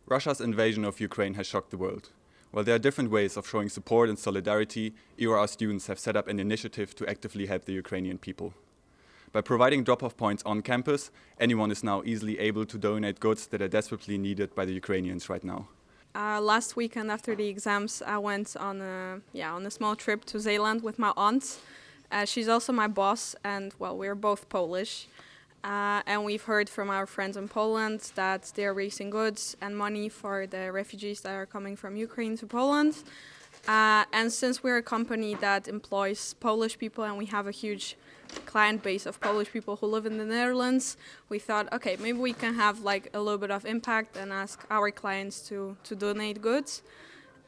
Russia's invasion of Ukraine has shocked the world. While there are different ways of showing support and solidarity, EUR students have set up an initiative to actively help the Ukrainian people. By providing drop-off points on campus, anyone is now easily able to donate goods that are desperately needed by the Ukrainians right now. Last weekend after the exams, I went on a small trip to Zeeland with my aunt. She's also my boss, and well, we're both Polish. And we've heard from our friends in Poland that they're raising goods and money for the refugees that are coming from Ukraine to Poland. And since we're a company that employs Polish people and we have a huge client base of Polish people who live in the Netherlands, we thought, okay, maybe we can have like a little bit of impact and ask our clients to donate goods.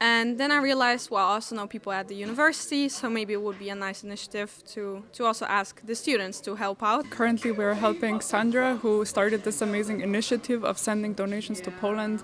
And then I realized, well, I also know people at the university, so maybe it would be a nice initiative to also ask the students to help out. Currently we're helping Sandra, who started this amazing initiative of sending donations to Poland,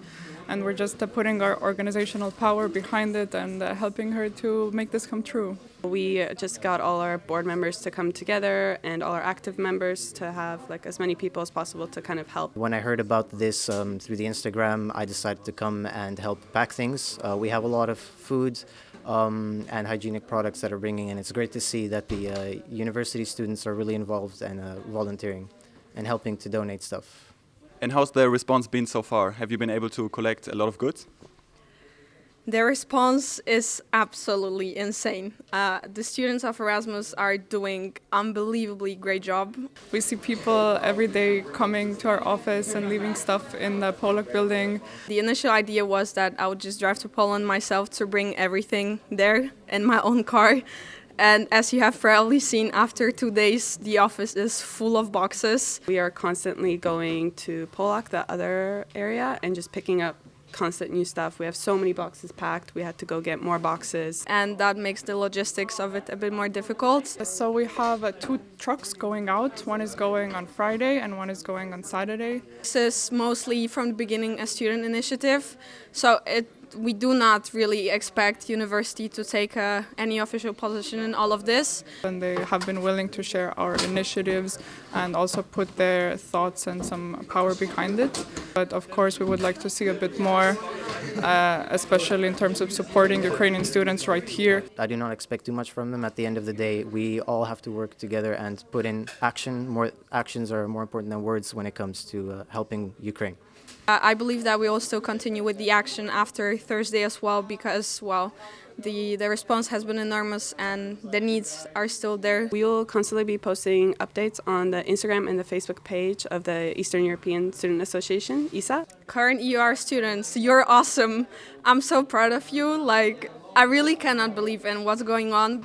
and we're just putting our organizational power behind it and helping her to make this come true. We just got all our board members to come together and all our active members to have like as many people as possible to kind of help. When I heard about this through the Instagram, I decided to come and help pack things. We have a lot of food and hygienic products that are bringing in. It's great to see that the university students are really involved and volunteering and helping to donate stuff. And how's the response been so far? Have you been able to collect a lot of goods? The response is absolutely insane. The students of Erasmus are doing unbelievably great job. We see people every day coming to our office and leaving stuff in the Polak building. The initial idea was that I would just drive to Poland myself to bring everything there in my own car. And as you have probably seen, after 2 days, the office is full of boxes. We are constantly going to Polak, the other area, and just picking up constant new stuff. We have so many boxes packed, we had to go get more boxes. And that makes the logistics of it a bit more difficult. So we have 2 trucks going out. One is going on Friday and one is going on Saturday. This is mostly from the beginning a student initiative, so we do not really expect university to take any official position in all of this. And they have been willing to share our initiatives and also put their thoughts and some power behind it. But of course we would like to see a bit more, especially in terms of supporting Ukrainian students right here. I do not expect too much from them. At the end of the day, we all have to work together and put in action. More actions are more important than words when it comes to helping Ukraine. I believe that we will still continue with the action after Thursday as well because, well, the response has been enormous and the needs are still there. We will constantly be posting updates on the Instagram and the Facebook page of the Eastern European Student Association, ESA. Current EUR students, you're awesome. I'm so proud of you. Like, I really cannot believe in what's going on.